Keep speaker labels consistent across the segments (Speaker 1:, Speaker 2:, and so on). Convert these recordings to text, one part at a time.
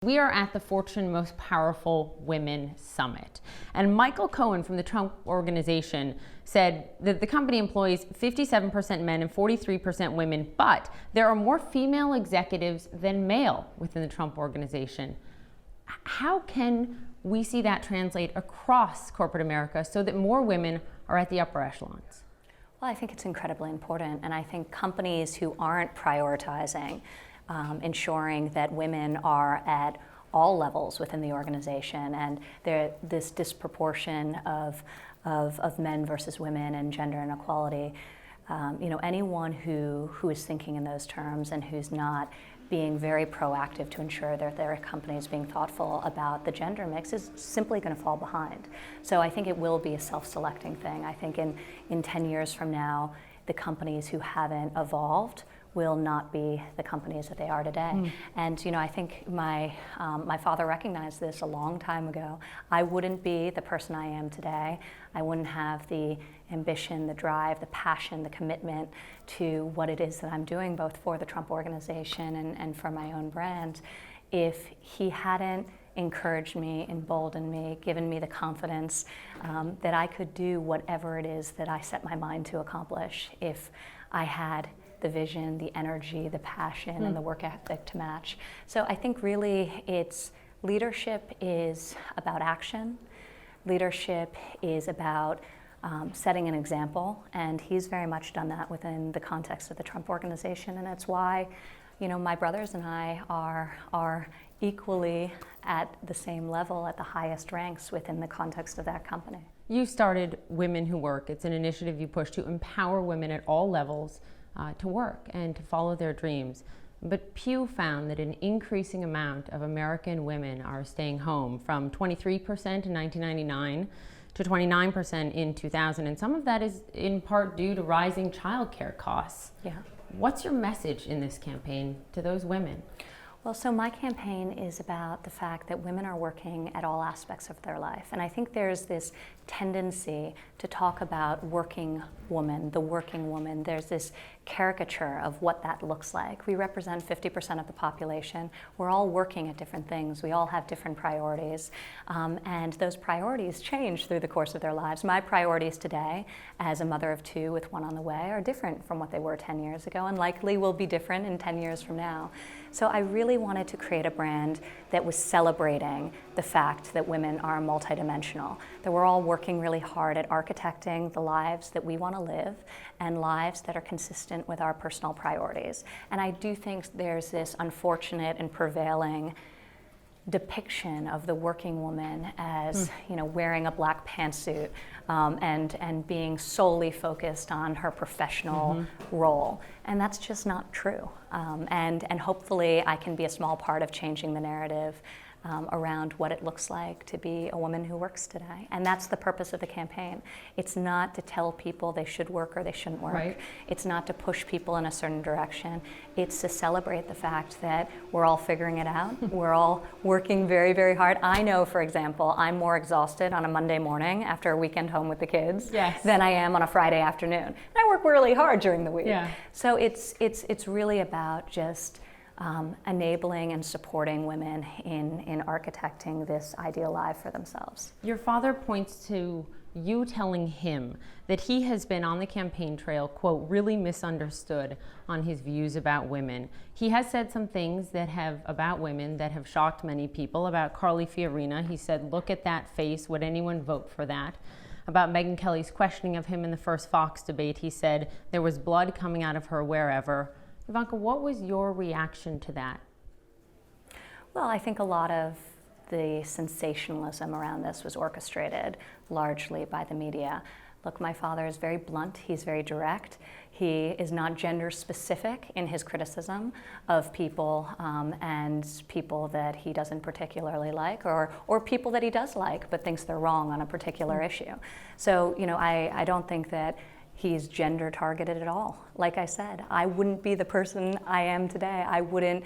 Speaker 1: We are at the Fortune Most Powerful Women Summit. And Michael Cohen from the Trump Organization said that the company employs 57% men and 43% women, but there are more female executives than male within the Trump Organization. How can we see that translate across corporate America so that more women are at the upper echelons?
Speaker 2: Well, I think it's incredibly important, and I think companies who aren't prioritizing ensuring that women are at all levels within the organization, and this disproportion of men versus women and gender inequality. Anyone who is thinking in those terms and who's not being very proactive to ensure that their company is being thoughtful about the gender mix is simply going to fall behind. So I think it will be a self-selecting thing. I think in 10 years from now, the companies who haven't evolved will not be the companies that they are today. And I think my father recognized this a long time ago. I wouldn't be the person I am today. I wouldn't have the ambition, the drive, the passion, the commitment to what it is that I'm doing, both for the Trump Organization and for my own brand, if he hadn't encouraged me, emboldened me, given me the confidence that I could do whatever it is that I set my mind to accomplish, if I had the vision, the energy, the passion, and the work ethic to match. So I think really leadership is about action. Leadership is about setting an example, and he's very much done that within the context of the Trump Organization, and that's why my brothers and I are equally at the same level, at the highest ranks within the context of that company.
Speaker 1: You started Women Who Work. It's an initiative you push to empower women at all levels to work and to follow their dreams. But Pew found that an increasing amount of American women are staying home, from 23% in 1999 to 29% in 2000. And some of that is in part due to rising childcare costs.
Speaker 2: Yeah.
Speaker 1: What's your message in this campaign to those women?
Speaker 2: Well, so my campaign is about the fact that women are working at all aspects of their life. And I think there's this tendency to talk about working woman, the working woman. There's this caricature of what that looks like. We represent 50% of the population. We're all working at different things. We all have different priorities. And those priorities change through the course of their lives. My priorities today, as a mother of two with one on the way, are different from what they were 10 years ago, and likely will be different in 10 years from now. So I really wanted to create a brand that was celebrating the fact that women are multidimensional, that we're all working really hard at architecting the lives that we want to live and lives that are consistent with our personal priorities. And I do think there's this unfortunate and prevailing depiction of the working woman as wearing a black pantsuit and being solely focused on her professional role, and that's just not true. And hopefully I can be a small part of changing the narrative around what it looks like to be a woman who works today. And that's the purpose of the campaign. It's not to tell people they should work or they shouldn't work.
Speaker 1: Right.
Speaker 2: It's not to push people in a certain direction. It's to celebrate the fact that we're all figuring it out. We're all working very, very hard. I know, for example, I'm more exhausted on a Monday morning after a weekend home with the kids than I am on a Friday afternoon. And I work really hard during the week.
Speaker 1: Yeah.
Speaker 2: So it's really about just enabling and supporting women in architecting this ideal life for themselves.
Speaker 1: Your father points to you telling him that he has been on the campaign trail, quote, really misunderstood on his views about women. He has said some things about women that have shocked many people. About Carly Fiorina, he said, "Look at that face, would anyone vote for that?" About Megyn Kelly's questioning of him in the first Fox debate, he said, "There was blood coming out of her wherever." Ivanka, what was your reaction to that?
Speaker 2: Well, I think a lot of the sensationalism around this was orchestrated largely by the media. Look, my father is very blunt, he's very direct. He is not gender specific in his criticism of people and people that he doesn't particularly like, or people that he does like but thinks they're wrong on a particular issue. So, I don't think that he's gender targeted at all. Like I said, I wouldn't be the person I am today. I wouldn't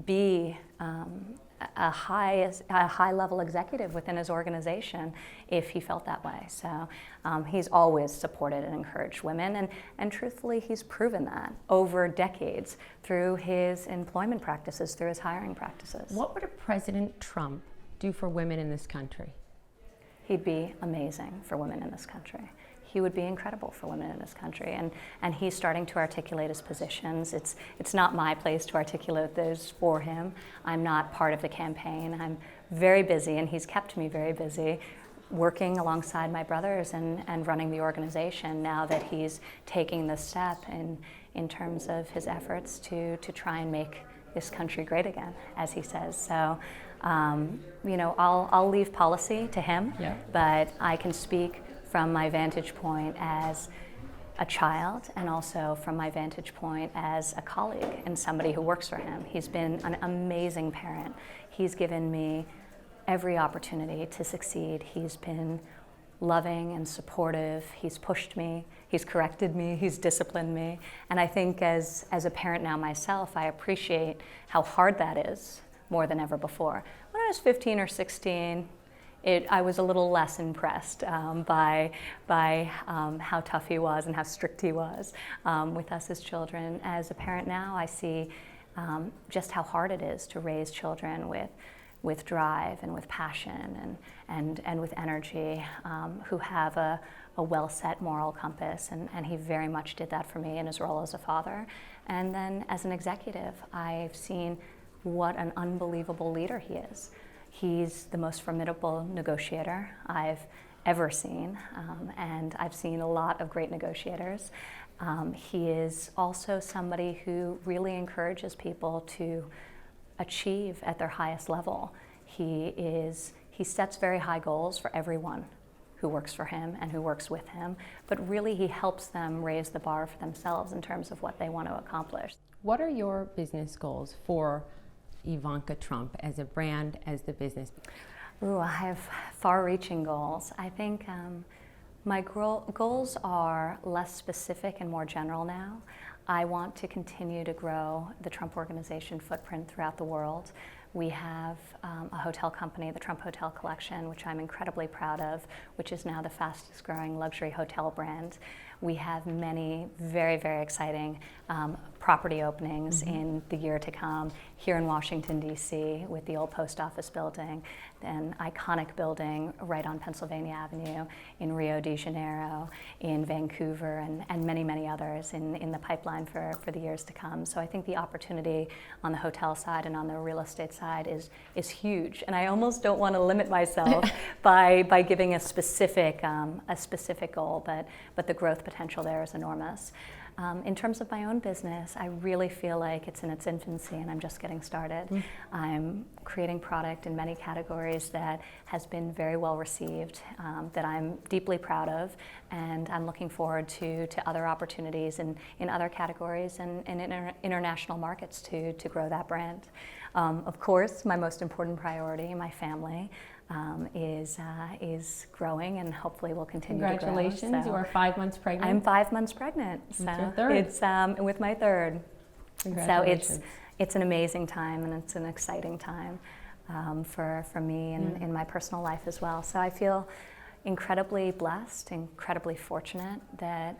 Speaker 2: be a high level executive within his organization if he felt that way. So he's always supported and encouraged women, and truthfully, he's proven that over decades through his employment practices, through his hiring practices.
Speaker 1: What would a President Trump do for women in this country?
Speaker 2: He'd be amazing for women in this country. He would be incredible for women in this country, and he's starting to articulate his positions. It's not my place to articulate those for him. I'm not part of the campaign. I'm very busy, and he's kept me very busy working alongside my brothers and running the organization now that he's taking this step in terms of his efforts to try and make this country great again, as he says. So, I'll leave policy to him,
Speaker 1: yeah.
Speaker 2: But I can speak from my vantage point as a child and also from my vantage point as a colleague and somebody who works for him. He's been an amazing parent. He's given me every opportunity to succeed. He's been loving and supportive. He's pushed me, he's corrected me, he's disciplined me. And I think as a parent now myself, I appreciate how hard that is more than ever before. When I was 15 or 16, I was a little less impressed by how tough he was and how strict he was with us as children. As a parent now, I see just how hard it is to raise children with drive and with passion and with energy, who have a well-set moral compass, and he very much did that for me in his role as a father. And then as an executive, I've seen what an unbelievable leader he is. He's the most formidable negotiator I've ever seen, and I've seen a lot of great negotiators. He is also somebody who really encourages people to achieve at their highest level. He sets very high goals for everyone who works for him and who works with him, but really he helps them raise the bar for themselves in terms of what they want to accomplish.
Speaker 1: What are your business goals for Ivanka Trump as a brand, as the business?
Speaker 2: Ooh, I have far-reaching goals. I think my goals are less specific and more general now. I want to continue to grow the Trump Organization footprint throughout the world. We have a hotel company, the Trump Hotel Collection, which I'm incredibly proud of, which is now the fastest growing luxury hotel brand. We have many very, very exciting property openings in the year to come here in Washington, D.C. with the old post office building, an iconic building right on Pennsylvania Avenue, in Rio de Janeiro, in Vancouver, and many, many others in the pipeline for the years to come. So I think the opportunity on the hotel side and on the real estate side is huge. And I almost don't want to limit myself by giving a specific goal, but the growth potential there is enormous. In terms of my own business, I really feel like it's in its infancy and I'm just getting started. I'm creating product in many categories that has been very well received, that I'm deeply proud of, and I'm looking forward to other opportunities in other categories and in international markets to grow that brand. Of course, my most important priority, my family, is growing and hopefully will continue to grow.
Speaker 1: Congratulations, you are 5 months pregnant.
Speaker 2: I'm 5 months pregnant. So
Speaker 1: with your third.
Speaker 2: It's with my third.
Speaker 1: Congratulations.
Speaker 2: So it's an amazing time and it's an exciting time for me and in my personal life as well. So I feel incredibly blessed, incredibly fortunate that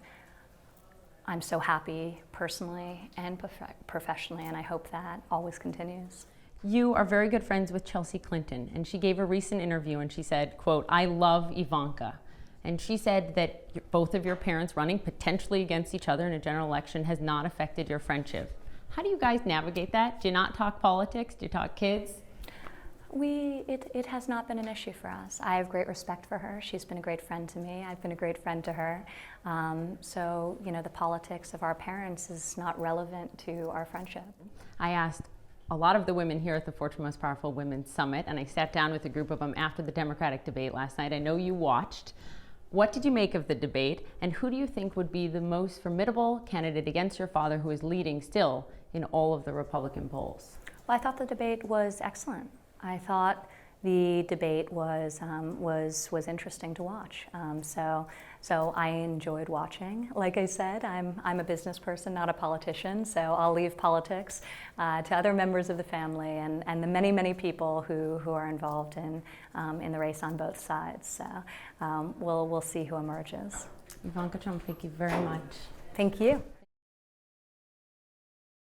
Speaker 2: I'm so happy personally and professionally, and I hope that always continues.
Speaker 1: You are very good friends with Chelsea Clinton, and she gave a recent interview and she said, quote, "I love Ivanka." And she said that both of your parents running potentially against each other in a general election has not affected your friendship. How do you guys navigate that? Do you not talk politics? Do you talk kids?
Speaker 2: It has not been an issue for us. I have great respect for her. She's been a great friend to me. I've been a great friend to her. So, the politics of our parents is not relevant to our friendship.
Speaker 1: I asked a lot of the women here at the Fortune Most Powerful Women Summit, and I sat down with a group of them after the Democratic debate last night. I know you watched. What did you make of the debate, and who do you think would be the most formidable candidate against your father, who is leading still in all of the Republican polls?
Speaker 2: Well, I thought the debate was excellent. I thought the debate was interesting to watch. So I enjoyed watching. Like I said, I'm a business person, not a politician, so I'll leave politics to other members of the family and the many people who are involved in the race on both sides. So we'll see who emerges.
Speaker 1: Ivanka Trump, thank you very much.
Speaker 2: Thank you.